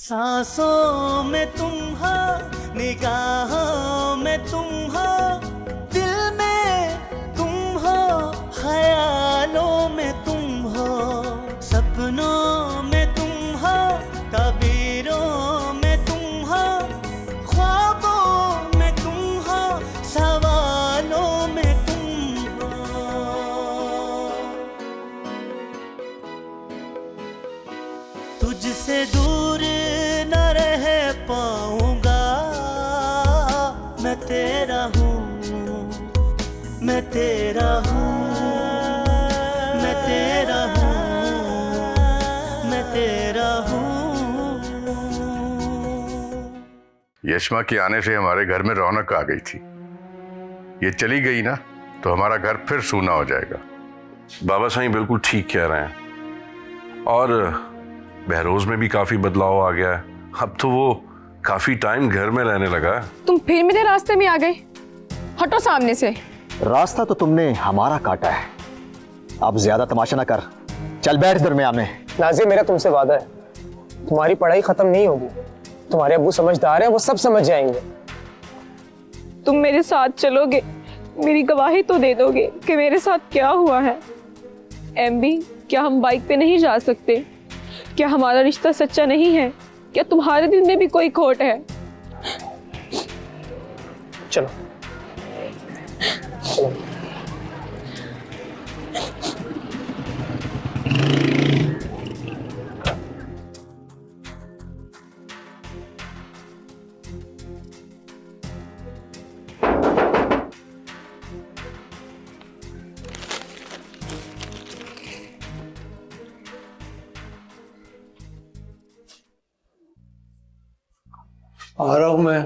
सांसों में तुम हो, निगाहों में तुम हो, दिल में तुम हो, ख्यालों में तुम हो, सपनों में तुम हो, तबीरों में तुम हो, ख्वाबों में तुम हो, सवालों में तुम हो। तुझसे दूर न रह पाऊंगा, मैं तेरा हूँ, मैं तेरा हूँ, मैं तेरा हूँ, मैं तेरा हूँ। यशमा के आने से हमारे घर में रौनक आ गई थी। ये चली गई ना तो हमारा घर फिर सूना हो जाएगा। बाबा साईं बिल्कुल ठीक कह रहे हैं। और बहरोज में भी काफी बदलाव आ गया है। अब तो वो काफी टाइम घर में रहने लगा है। तुम फिर मेरे रास्ते में आ गए, हटो सामने से। रास्ता तो तुमने हमारा काटा है, अब ज्यादा तमाशा ना कर, चल बैठ दरमियान में। नाज़िया, मेरा तुमसे वादा है, तुम्हारी पढ़ाई खत्म नहीं होगी। तुम्हारे अब्बू समझदार हैं, वो सब समझ जाएंगे। तुम मेरे साथ चलोगे, मेरी गवाही तो दे दोगे कि मेरे साथ क्या हुआ है। एमबी, क्या हम बाइक पे नहीं जा सकते? क्या हमारा रिश्ता सच्चा नहीं है? क्या तुम्हारे दिल में भी कोई खोट है? चलो चलो। आ रहा हूं मैं।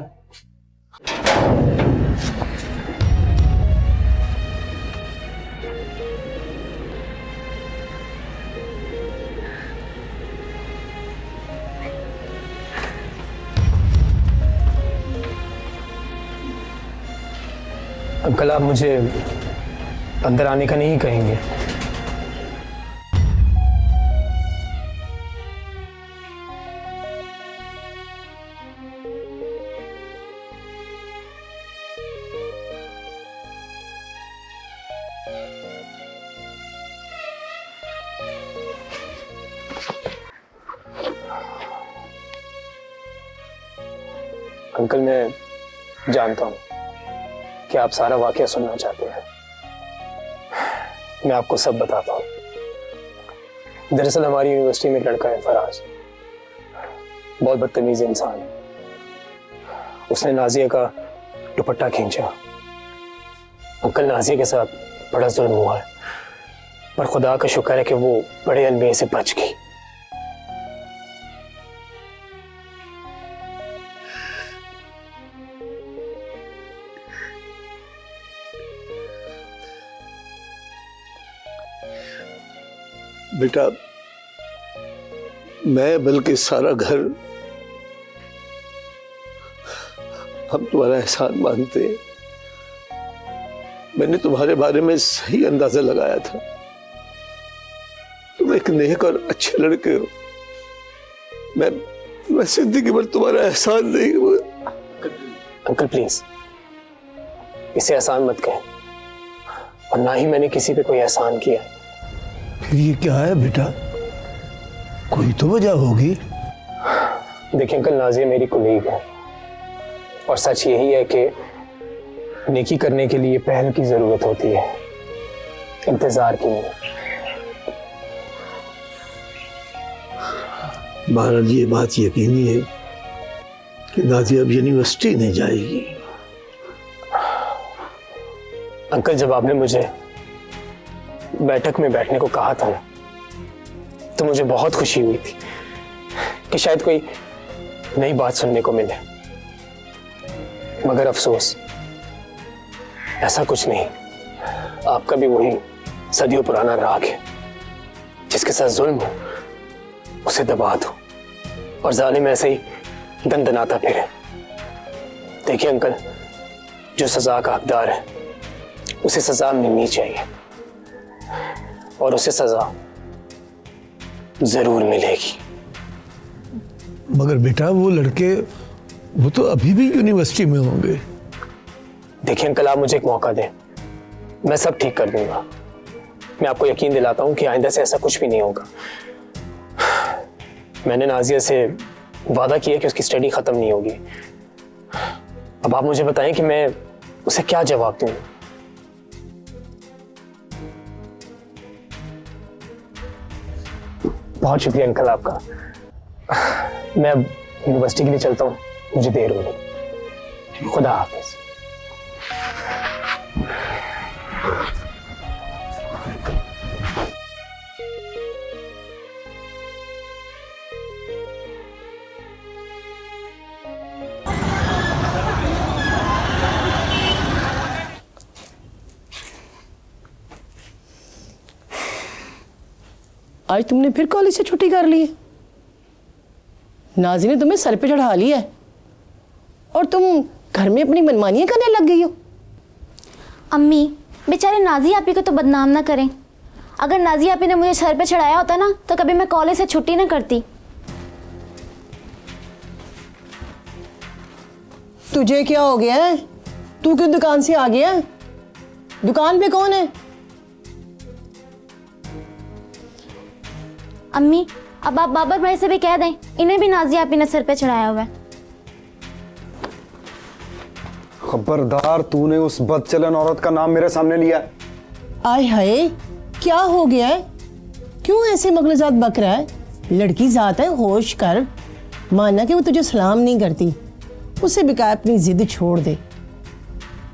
अंकल, आप मुझे अंदर आने का नहीं कहेंगे? अंकल, मैं जानता हूं कि आप सारा वाकया सुनना चाहते हैं। मैं आपको सब बताता हूं। दरअसल हमारी यूनिवर्सिटी में एक लड़का है, फराज, बहुत बदतमीज इंसान है। उसने नाज़िया का दुपट्टा खींचा। अंकल, नाज़िया के साथ बड़ा जुल्म हुआ है, पर खुदा का शुक्र है कि वो बड़े अलबे से बच गई। बेटा, मैं बल्कि सारा घर हम तुम्हारा एहसान मानते हैं। मैंने तुम्हारे बारे में सही अंदाजा लगाया था। तुम एक नेक और अच्छे लड़के हो। मैं जिंदगी भर तुम्हारा एहसान नहीं हुआ। अंकल प्लीज, इसे एहसान मत कहें, और ना ही मैंने किसी पे कोई एहसान किया। फिर ये क्या है बेटा? कोई तो वजह होगी। देखिए अंकल, नाज़िया मेरी कुलीग है, और सच यही है कि नेकी करने के लिए पहल की जरूरत होती है, इंतजार की नहीं। महाराज, ये बात यकीनी है कि नाज़िया अब यूनिवर्सिटी नहीं जाएगी। अंकल, जब आपने मुझे बैठक में बैठने को कहा था ना, तो मुझे बहुत खुशी हुई थी कि शायद कोई नई बात सुनने को मिले। मगर अफसोस, ऐसा कुछ नहीं। आपका भी वही सदियों पुराना राग है, जिसके साथ जुल्म हो उसे दबा दो, और जालिम ऐसे ही दंदनाता फिरे। देखिए अंकल, जो सजा का हकदार है उसे सजा मिलनी चाहिए, और उसे सजा जरूर मिलेगी। मगर बेटा वो लड़के वो तो अभी भी यूनिवर्सिटी में होंगे। देखिए अंकल, आप मुझे एक मौका दें, मैं सब ठीक कर दूंगा। मैं आपको यकीन दिलाता हूं कि आइंदा से ऐसा कुछ भी नहीं होगा। मैंने नाजिया से वादा किया कि उसकी स्टडी खत्म नहीं होगी। अब आप मुझे बताएं कि मैं उसे क्या जवाब दूं। बहुत शुक्रिया अंकल आपका। मैं अब यूनिवर्सिटी के लिए चलता हूं, मुझे देर हो रही। खुदा हाफिज। आज तुमने फिर कॉलेज से छुट्टी कर ली है। नाजी ने तुम्हें सर पे चढ़ा लिया है और तुम घर में अपनी मनमानियां करने लग गई हो। अम्मी, बेचारे नाजी आपी को तो बदनाम ना करें। अगर नाजी आपी ने मुझे सर पे चढ़ाया होता ना तो कभी मैं कॉलेज से छुट्टी ना करती। तुझे क्या हो गया है? तू क्यों दुकान से आ गया? दुकान पे कौन है? अम्मी, अब आप बाबर भाई से भी कह दें, इन्हें भी नाजी आपी ने सर पे चढ़ाया हुआ है। खबरदार, तूने उस बदचलन औरत का नाम मेरे सामने लिया। आय हाय, क्या हो गया है? क्यों ऐसे मगलजात बक रहा है? लड़की जात है, होश कर। माना कि वो तुझे सलाम नहीं करती, उसे भी कहा अपनी जिद छोड़ दे।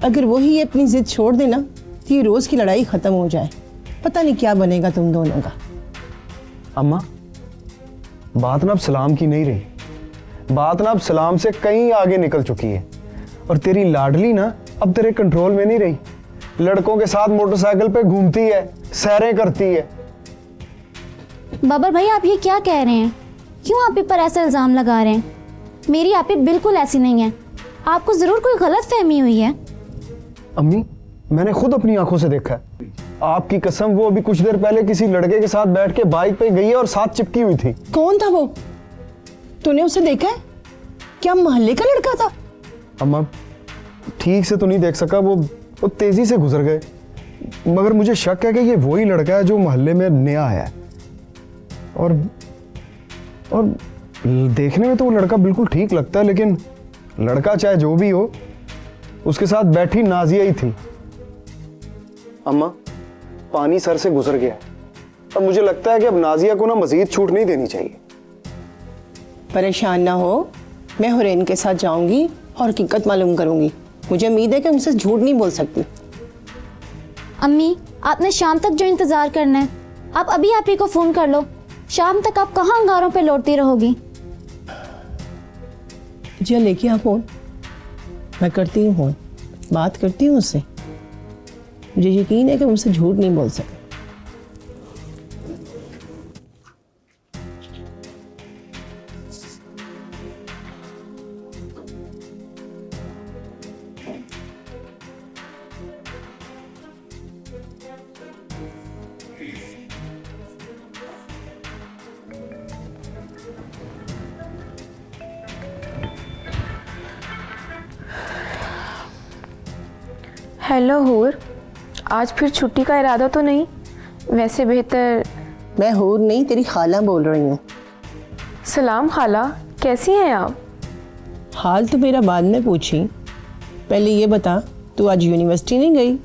अगर वही अपनी जिद छोड़ दे ना तो ये रोज की लड़ाई खत्म हो जाए। पता नहीं क्या बनेगा तुम दोनों का। अम्मा, बात ना अब सलाम की नहीं रही, बात ना अब सलाम से कहीं आगे निकल चुकी है। और तेरी लाडली ना अब तेरे कंट्रोल में नहीं रही। लड़कों के साथ मोटरसाइकिल पे घूमती है, सैरें करती है। बाबर भाई, आप ये क्या कह रहे हैं? क्यों आप ही पर ऐसा इल्जाम लगा रहे हैं? मेरी आप ही बिल्कुल ऐसी नहीं है। आपको जरूर कोई गलत फहमी हुई है। अम्मी, मैंने खुद अपनी आंखों से देखा है। आपकी कसम, वो अभी कुछ देर पहले किसी लड़के के साथ बैठ के बाइक पे गई है और साथ चिपकी हुई थी। कौन था वो? तूने उसे देखा है? क्या मोहल्ले का लड़का था? अम्मा, ठीक से तो नहीं देख सका, वो तेजी से गुजर गए। मगर मुझे शक है कि ये वही लड़का है जो मोहल्ले में नया आया है। और देखने में तो वो लड़का बिल्कुल ठीक लगता है, लेकिन लड़का चाहे जो भी हो, उसके साथ बैठी नाजिया ही थी। अम्मा, पानी सर से गुजर गया और मुझे लगता है कि अब नाजिया को ना मजीद छूट नहीं देनी चाहिए। परेशान ना हो, मैं हुरैन के साथ जाऊंगी और हकीकत मालूम करूंगी। मुझे उम्मीद है कि मुझसे झूठ नहीं बोल सकती। अम्मी, आपने शाम तक जो इंतजार करना है, आप अभी आप ही को फोन कर लो। शाम तक आप कहाँ अंगारों पे लौटती रहोगी? जी लेके आ फोन, मैं करती हूँ फोन, बात करती हूँ उससे। मुझे यकीन है कि मुझसे झूठ नहीं बोल सकती। हेलो हूर, आज फिर छुट्टी का इरादा तो नहीं? वैसे बेहतर। मैं हूर नहीं, तेरी खाला बोल रही हूँ। सलाम खाला, कैसी हैं आप? हाल तो मेरा बाद में पूछी, पहले ये बता तू आज यूनिवर्सिटी नहीं गई?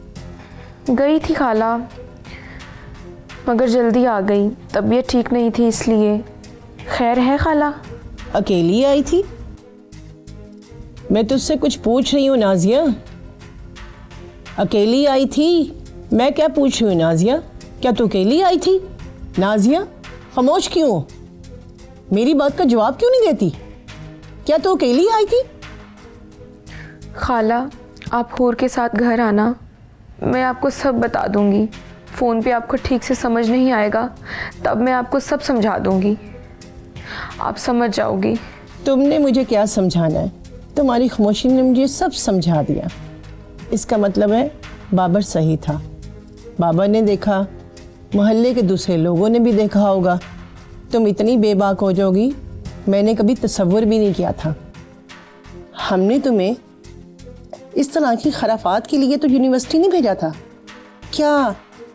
गई थी खाला, मगर जल्दी आ गई, तबीयत ठीक नहीं थी इसलिए। खैर है खाला? अकेली आई थी? मैं तुझसे कुछ पूछ रही हूँ नाजिया। अकेली आई थी? मैं क्या पूछ रही हूँ नाजिया? क्या तू अकेली आई थी? नाजिया, खामोश क्यों हो? मेरी बात का जवाब क्यों नहीं देती? क्या तू अकेली आई थी? खाला, आप हूर के साथ घर आना, मैं आपको सब बता दूंगी। फ़ोन पे आपको ठीक से समझ नहीं आएगा, तब मैं आपको सब समझा दूंगी, आप समझ जाओगी। तुमने मुझे क्या समझाना है? तुम्हारी खामोशी ने मुझे सब समझा दिया। इसका मतलब है बाबर सही था। बाबर ने देखा, मोहल्ले के दूसरे लोगों ने भी देखा होगा। तुम इतनी बेबाक हो जाओगी, मैंने कभी तसव्वुर भी नहीं किया था। हमने तुम्हें इस तरह की खराफात के लिए तो यूनिवर्सिटी नहीं भेजा था। क्या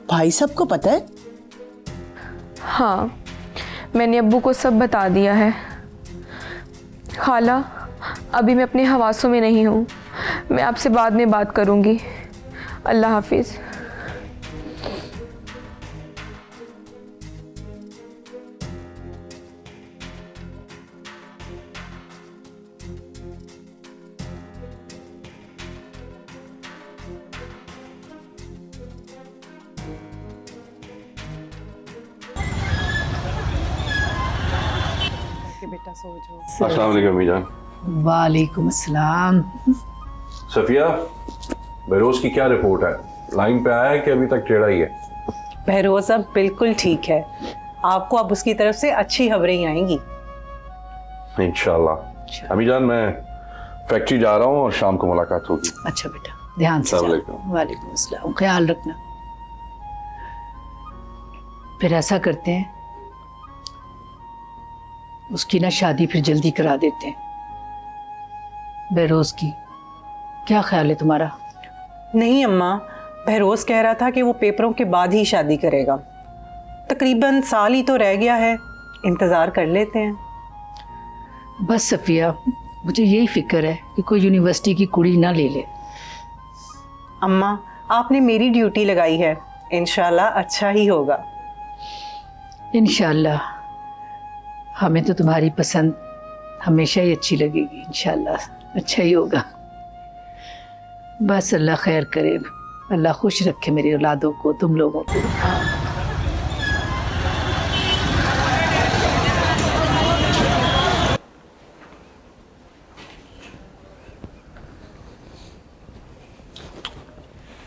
भाई साहब को पता है? हाँ, मैंने अब्बू को सब बता दिया है। खाला, अभी मैं अपने हवासों में नहीं हूँ, मैं आपसे बाद में बात करूँगी। अल्लाह हाफिज़। अस्सलाम वालेकुम अम्मी जान। वालेकुम अस्सलाम। सफिया, बहरोज की क्या रिपोर्ट है? लाइन पे आया है कि अभी तक टेढ़ा ही है? बहरोज अब बिल्कुल ठीक है, आपको अब उसकी तरफ से अच्छी खबरें ही आएंगी इंशाल्लाह। अम्मी जान, मैं फैक्ट्री जा रहा हूँ और शाम को मुलाकात होगी। अच्छा बेटा, ध्यान से अस्सलाम जाओ। वालेकुम। वालेकुम अस्सलाम, ख्याल रखना। फिर ऐसा करते हैं, उसकी ना शादी फिर जल्दी करा देते हैं। बहरोज की क्या ख्याल है तुम्हारा? नहीं अम्मा, बहरोज कह रहा था कि वो पेपरों के बाद ही शादी करेगा। तकरीबन साल ही तो रह गया है, इंतज़ार कर लेते हैं। बस सफिया, मुझे यही फिक्र है कि कोई यूनिवर्सिटी की कुड़ी ना ले ले। अम्मा, आपने मेरी ड्यूटी लगाई है, इंशाल्लाह अच्छा ही होगा। इंशाल्लाह, हमें तो तुम्हारी पसंद हमेशा ही अच्छी लगेगी। इंशाल्लाह अच्छा ही होगा। बस अल्लाह खैर करे, अल्लाह खुश रखे मेरी औलादों को, तुम लोगों को।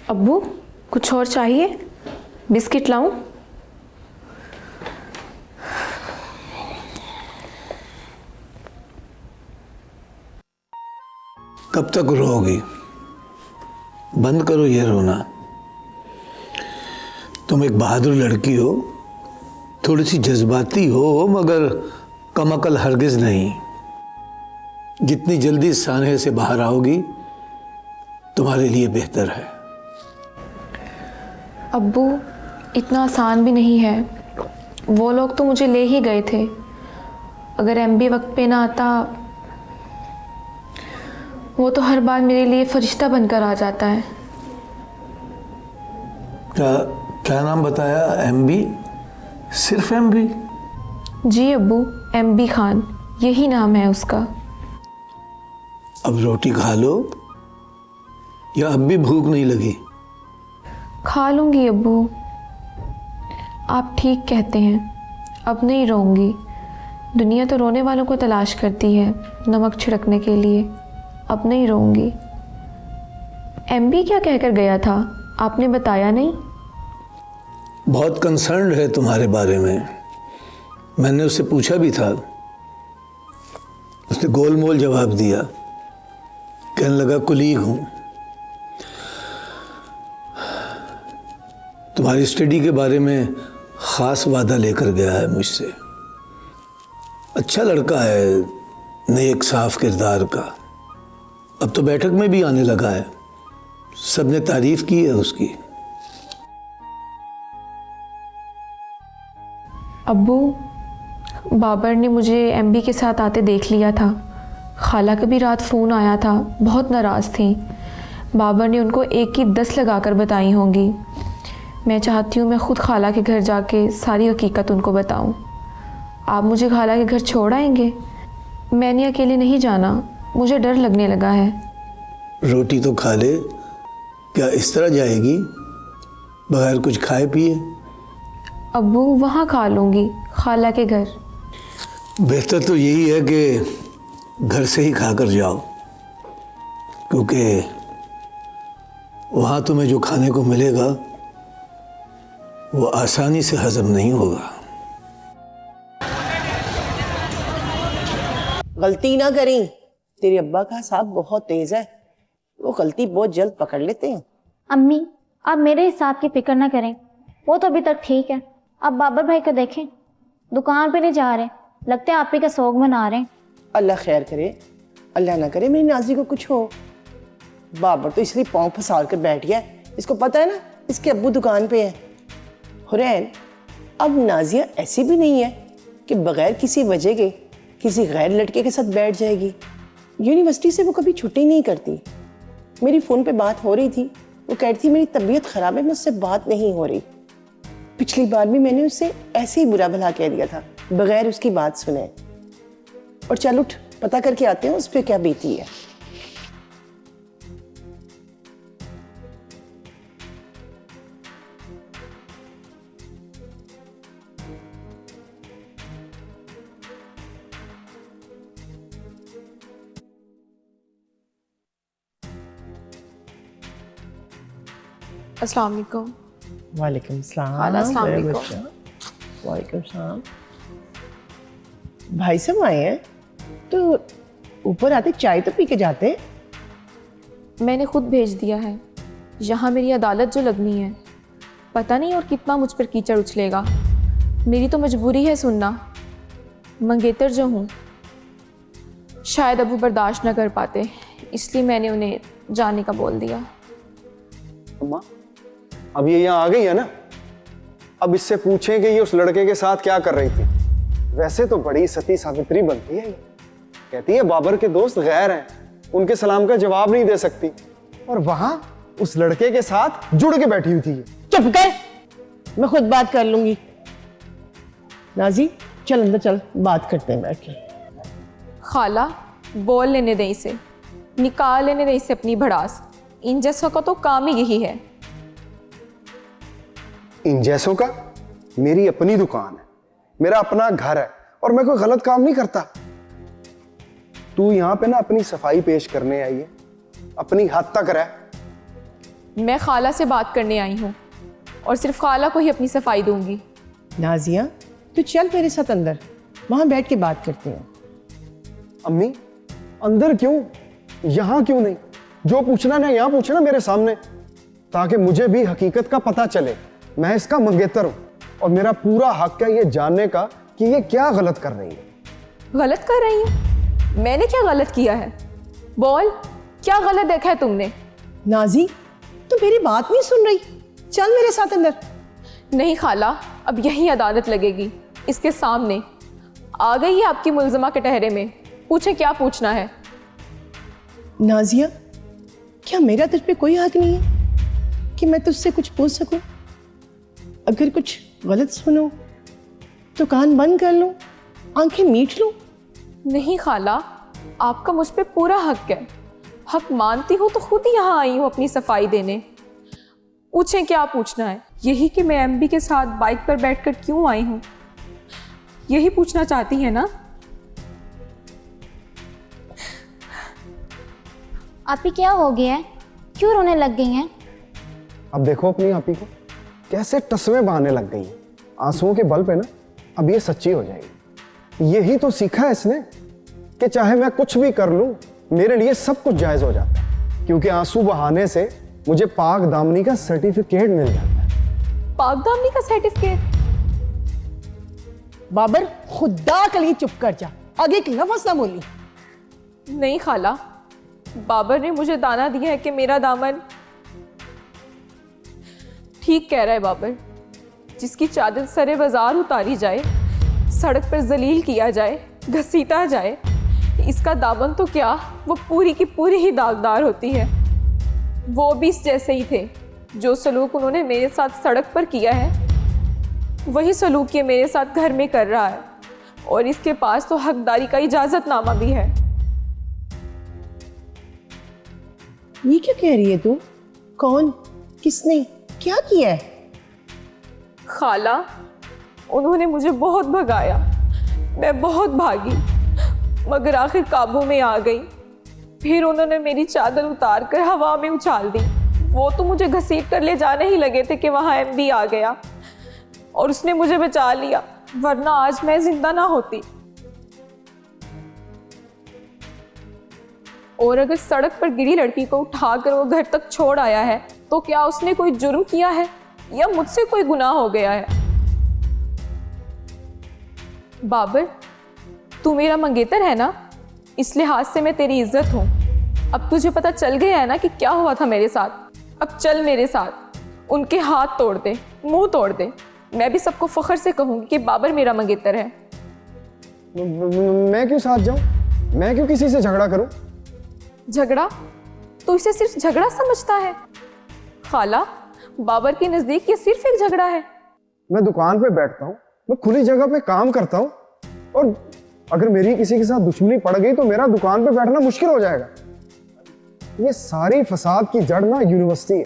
अब्बू, कुछ और चाहिए? बिस्किट लाऊं? कब तक रोओगी? बंद करो ये रोना। तुम एक बहादुर लड़की हो, थोड़ी सी जज्बाती हो, मगर कमअकल हरगिज नहीं। जितनी जल्दी इस सानहे से बाहर आओगी तुम्हारे लिए बेहतर है। अब्बू, इतना आसान भी नहीं है। वो लोग तो मुझे ले ही गए थे। अगर एमबी वक्त पे ना आता, वो तो हर बार मेरे लिए फरिश्ता बनकर आ जाता है। क्या नाम बताया? एमबी? सिर्फ एमबी? जी अब्बू, एमबी खान, यही नाम है उसका। अब रोटी खा लो, या अब भी भूख नहीं लगी? खा लूँगी अब्बू। आप ठीक कहते हैं, अब नहीं रोऊंगी। दुनिया तो रोने वालों को तलाश करती है नमक छिड़कने के लिए। अब नहीं रोऊंगी। एमबी क्या कहकर गया था, आपने बताया नहीं? बहुत कंसर्न है तुम्हारे बारे में। मैंने उससे पूछा भी था, उसने गोलमोल जवाब दिया। कहने लगा कुलीग हूं। तुम्हारी स्टडी के बारे में खास वादा लेकर गया है मुझसे। अच्छा लड़का है, नेक साफ किरदार का। अब तो बैठक में भी आने लगा है, सबने तारीफ की है उसकी। अब्बू, बाबर ने मुझे एमबी के साथ आते देख लिया था। खाला का भी रात फ़ोन आया था, बहुत नाराज़ थी। बाबर ने उनको 1 की 10 लगाकर बताई होंगी। मैं चाहती हूँ मैं ख़ुद खाला के घर जाके सारी हकीकत उनको बताऊँ। आप मुझे खाला के घर छोड़ आएंगे? मैंने अकेले नहीं जाना, मुझे डर लगने लगा है। रोटी तो खा ले। क्या इस तरह जाएगी बगैर कुछ खाए पिए? अब्बू, वहाँ खा लूँगी, खाला के घर। बेहतर तो यही है कि घर से ही खाकर जाओ, क्योंकि वहाँ तुम्हें जो खाने को मिलेगा वो आसानी से हजम नहीं होगा। गलती ना करी। तेरे अब्बा का हिसाब बहुत तेज है, वो गलती बहुत जल्द पकड़ लेते हैं। अम्मी, आप मेरे हिसाब की फिक्र ना करें, वो तो अभी तक ठीक है। अब बाबर भाई को देखें, दुकान पे नहीं जा रहे, लगता है आप ही का शौक मना रहे हैं। अल्लाह खैर करे, अल्लाह ना करे मेरी नाजी को कुछ हो। बाबर तो इसलिए पाँव फंसाल कर बैठ गया है, इसको पता है ना इसके अब्बू दुकान पे है। हुरैन, अब नाजिया ऐसी भी नहीं है कि बगैर किसी वजह के किसी गैर लड़के के साथ बैठ जाएगी। यूनिवर्सिटी से वो कभी छुट्टी नहीं करती। मेरी फ़ोन पे बात हो रही थी, वो कह रही थी मेरी तबीयत ख़राब है, मुझसे बात नहीं हो रही। पिछली बार भी मैंने उससे ऐसे ही बुरा भला कह दिया था बगैर उसकी बात सुने। और चल उठ, पता करके आते हैं उस पर क्या बीती है। अस्सलाम वालेकुम। वालेकुम सलाम। अस्सलाम वालेकुम। वालेकुम सलाम। भाई साहब आए हैं तो ऊपर आते चाय तो पी के जाते। मैंने खुद भेज दिया है। यहाँ मेरी अदालत जो लगनी है, पता नहीं और कितना मुझ पर कीचड़ उछलेगा। मेरी तो मजबूरी है सुनना। मंगेतर जो हूँ, शायद अबू बर्दाश्त न कर पाते, इसलिए मैंने उन्हें जाने का बोल दिया। अम्मा, अब ये यहाँ आ गई है ना, अब इससे पूछें कि ये उस लड़के के साथ क्या कर रही थी। वैसे तो बड़ी सती सावित्री बनती है ये। कहती है बाबर के दोस्त गैर हैं, उनके सलाम का जवाब नहीं दे सकती, और वहां उस लड़के के साथ जुड़ के बैठी हुई थी। चुप कर, मैं खुद बात कर लूंगी। नाजी चल अंदर चल, बात करते हैं बैठ के। खाला, बोल लेने दे इसे, निकाल लेने दे इसे अपनी भड़ास। इन जैसों का तो काम ही यही है। इन जैसों का? मेरी अपनी दुकान है, मेरा अपना घर है, और मैं कोई गलत काम नहीं करता। तू यहां पे ना अपनी सफाई पेश करने आई है, अपनी हद तक रह। मैं खाला से बात करने आई हूँ और सिर्फ खाला को ही अपनी सफाई दूंगी। नाजिया तू चल मेरे साथ अंदर, वहां बैठ के बात करते हैं। अम्मी, अंदर क्यों, यहां क्यों नहीं? जो पूछना ना यहां पूछना मेरे सामने, ताकि मुझे भी हकीकत का पता चले। मैं इसका मंगेतर हूं और मेरा पूरा हक है ये जानने का कि ये क्या गलत कर रही है। गलत कर रही हूँ? मैंने क्या गलत किया है? बोल, क्या गलत देखा है तुमने? नाजी तू मेरी बात नहीं सुन रही, चल मेरे साथ अंदर। नहीं खाला, अब यही अदालत लगेगी, इसके सामने। आ गई है आपकी मुल्ज़मा के टहरे में, पूछे क्या पूछना है। नाजिया, क्या मेरा तुझ पे कोई हक नहीं है कि मैं तुझसे कुछ पूछ सकूं? अगर कुछ गलत सुनो तो कान बंद कर लो, आंखें मीट लो। नहीं खाला, आपका मुझ पे पूरा हक है। हक मानती हूँ तो खुद ही यहाँ आई हूँ अपनी सफाई देने। पूछें क्या पूछना है। यही कि मैं एमबी के साथ बाइक पर बैठकर क्यों आई हूँ, यही पूछना चाहती है ना? आपी क्या हो गया है, क्यों रोने लग गई हैं? अब देखो अपनी आपी को कैसे टसवे बहाने लग गई है। आंसुओं के बल पे ना अब ये सच्ची हो जाएगी। यही तो सीखा है इसने कि चाहे मैं कुछ भी कर लूं, मेरे लिए सब कुछ जायज हो जाता है, क्योंकि आंसू बहाने से मुझे पाक दामनी का सर्टिफिकेट मिल जाता है। पाक दामनी का सर्टिफिकेट? बाबर खुदा के लिए चुप कर जा, आगे एक लफ्ज़ ना बोली। नहीं खाला, बाबर ने मुझे दाना दिया है कि मेरा दामन। ठीक कह रहा है बाबर, जिसकी चादर सरे बाजार उतारी जाए, सड़क पर जलील किया जाए, घसीटा जाए, इसका दामन तो क्या, वो पूरी की पूरी ही दागदार होती है। वो भी इस जैसे ही थे। जो सलूक उन्होंने मेरे साथ सड़क पर किया है, वही सलूक ये मेरे साथ घर में कर रहा है, और इसके पास तो हकदारी का इजाजतनामा भी है। ये क्या कह रही है तू? कौन, किसने, क्या किया है? खाला, उन्होंने मुझे बहुत भगाया, मैं बहुत भागी, मगर आखिर काबू में आ गई। फिर उन्होंने मेरी चादर उतार कर हवा में उछाल दी। वो तो मुझे घसीट कर ले जाने ही लगे थे कि वहाँ एमबी आ गया और उसने मुझे बचा लिया, वरना आज मैं जिंदा ना होती। और अगर सड़क पर गिरी लड़की को उठाकर वो घर तक छोड़ आया है, तो क्या उसने कोई जुर्म किया है या मुझसे कोई गुनाह हो गया है? बाबर, तू मेरा मंगेतर है ना, इस लिहाज से मैं तेरी इज्जत हूँ। अब तुझे पता चल गया है ना कि क्या हुआ था मेरे साथ। अब चल मेरे साथ, उनके हाथ तोड़ दे, मुंह तोड़ दे। मैं भी सबको फख्र से कहूँगी कि बाबर मेरा मंगेतर है। मैं क्यों साथ जाऊं? मैं क्यों किसी से झगड़ा करूं? झगड़ा? तो इसे सिर्फ झगड़ा समझता है? खाला, बाबर के नजदीक ये सिर्फ एक झगड़ा है। मैं दुकान पे बैठता हूँ, मैं खुली जगह पे काम करता हूँ, और अगर मेरी किसी के साथ दुश्मनी पड़ गई तो मेरा दुकान पे बैठना मुश्किल हो जाएगा। ये सारी फसाद की जड़ ना यूनिवर्सिटी है।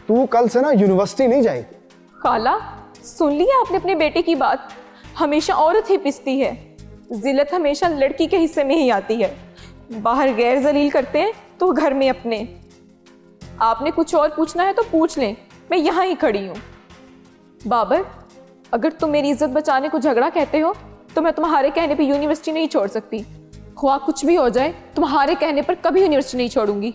तू कल से ना यूनिवर्सिटी नहीं जाएगी। खाला, सुन लिया आपने अपने बेटे की बात? हमेशा औरत ही पिसती है, जिल्लत हमेशा लड़की के हिस्से में ही आती है। बाहर गैर जलील करते हैं तो घर में अपने। आपने कुछ और पूछना है तो पूछ लें, मैं यहाँ ही खड़ी हूँ। बाबर, अगर तुम मेरी इज्जत बचाने को झगड़ा कहते हो तो मैं तुम्हारे कहने पे यूनिवर्सिटी नहीं छोड़ सकती। ख्वाह कुछ भी हो जाए, तुम्हारे कहने पर कभी यूनिवर्सिटी नहीं छोड़ूंगी।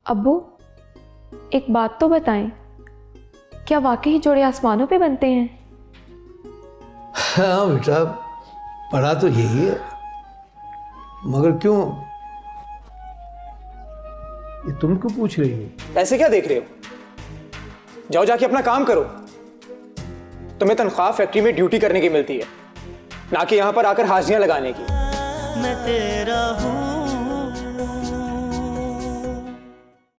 अब्बू, एक बात तो बताएं, क्या वाकई जोड़े आसमानों पे बनते हैं? हाँ बेटा, पढ़ा तो यही है, मगर क्यों? ये तुम क्यों पूछ रही हो? ऐसे क्या देख रहे हो? जाओ जाके अपना काम करो। तुम्हें तनख्वाह फैक्ट्री में ड्यूटी करने की मिलती है, ना कि यहां पर आकर हाजिरियां लगाने की। मैं तेरा हूँ